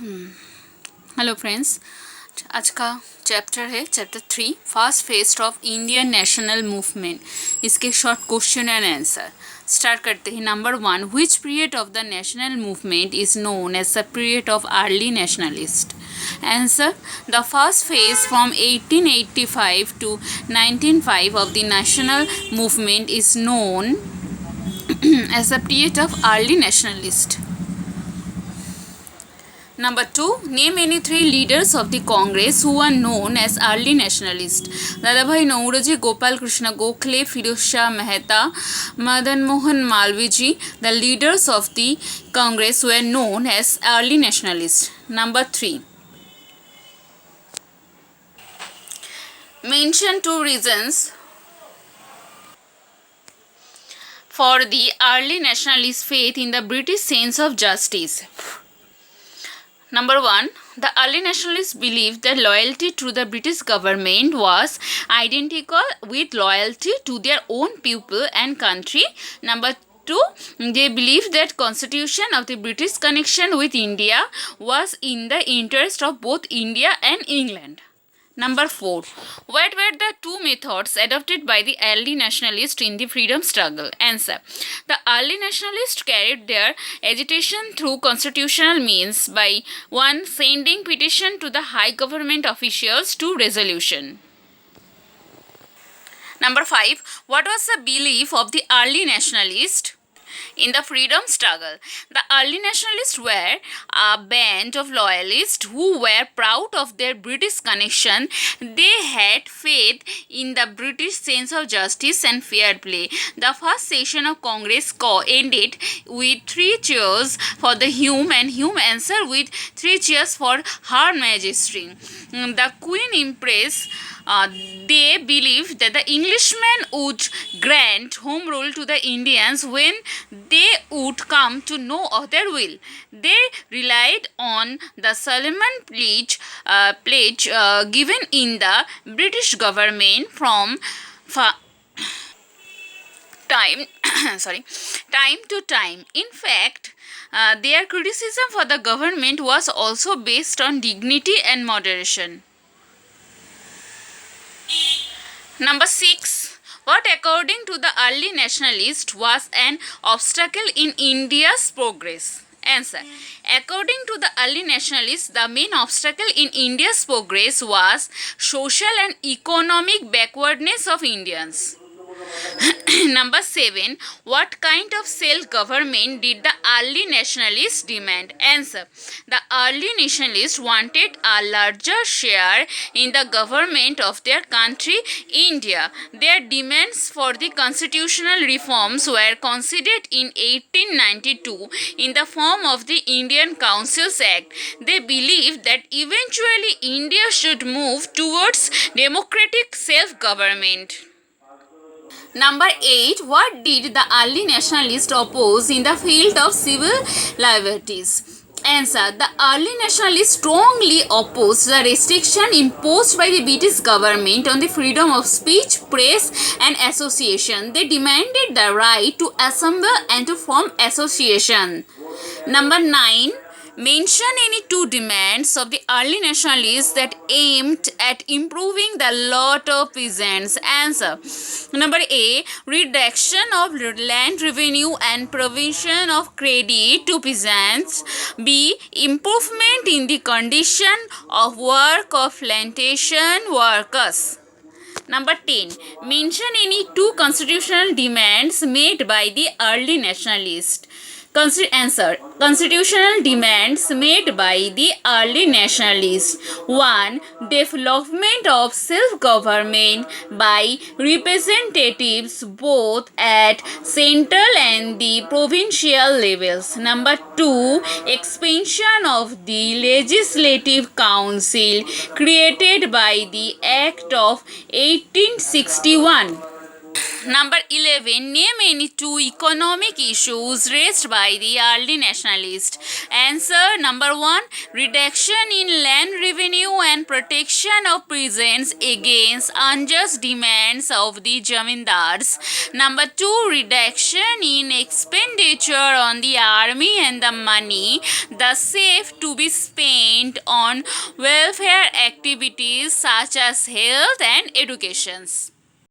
Hello friends, आज का chapter है chapter 3 first phase of Indian national movement. इसके short question and answer start करते हैं। Number 1, which period of the national movement is known as the period of early nationalist? Answer: the first phase from 1885 to 1905 of the national movement is known as the period of early nationalist. Number 2, name any 3 leaders of the Congress who are known as early nationalists. Dadabhai Naoroji, Gopal Krishna Gokhale, Firoz Shah Mehta, Madan Mohan Malviji. The leaders of the Congress were known as early nationalists. Number 3, mention 2 reasons for the early nationalist faith in the British sense of justice. Number 1, the early nationalists believed that loyalty to the British government was identical with loyalty to their own people and country. Number 2, they believed that constitution of the British connection with India was in the interest of both India and England. Number 4, what were the 2 methods adopted by the early nationalists in the freedom struggle? Answer: the early nationalists carried their agitation through constitutional means by 1, sending petition to the high government officials, 2, resolution. Number 5, what was the belief of the early nationalists in the freedom struggle? The early nationalists were a band of loyalists who were proud of their British connection. They had faith in the British sense of justice and fair play. The first session of Congress ended with 3 cheers for the Hume, and Hume answered with 3 cheers for Her Majesty. The Queen Empress, they believed that the Englishmen would grant home rule to the Indians when they would come to no other will. They relied on the Solomon pledge given in the British government from time time to time. In fact, their criticism for the government was also based on dignity and moderation. Number 6, what according to the early nationalists was an obstacle in India's progress? Answer: according to the early nationalists, the main obstacle in India's progress was social and economic backwardness of Indians. Number 7, what kind of self-government did the early nationalists demand? Answer: the early nationalists wanted a larger share in the government of their country, India. Their demands for the constitutional reforms were considered in 1892 in the form of the Indian Councils Act. They believed that eventually India should move towards democratic self-government. Number 8, what did the early nationalists oppose in the field of civil liberties? Answer: the early nationalists strongly opposed the restriction imposed by the British government on the freedom of speech, press and association. They demanded the right to assemble and to form association. Number 9, mention any 2 demands of the early nationalists that aimed at improving the lot of peasants. Answer: number A, reduction of land revenue and provision of credit to peasants. B, improvement in the condition of work of plantation workers. Number 10, mention any 2 constitutional demands made by the early nationalists. Answer: constitutional demands made by the early nationalists. 1, development of self-government by representatives both at central and the provincial levels. Number 2, expansion of the legislative council created by the Act of 1861. Number 11. Name any two economic issues raised by the early nationalists. Answer. Number 1. Reduction in land revenue and protection of peasants against unjust demands of the zamindars. Number 2. Reduction in expenditure on the army and the money thus saved to be spent on welfare activities such as health and education.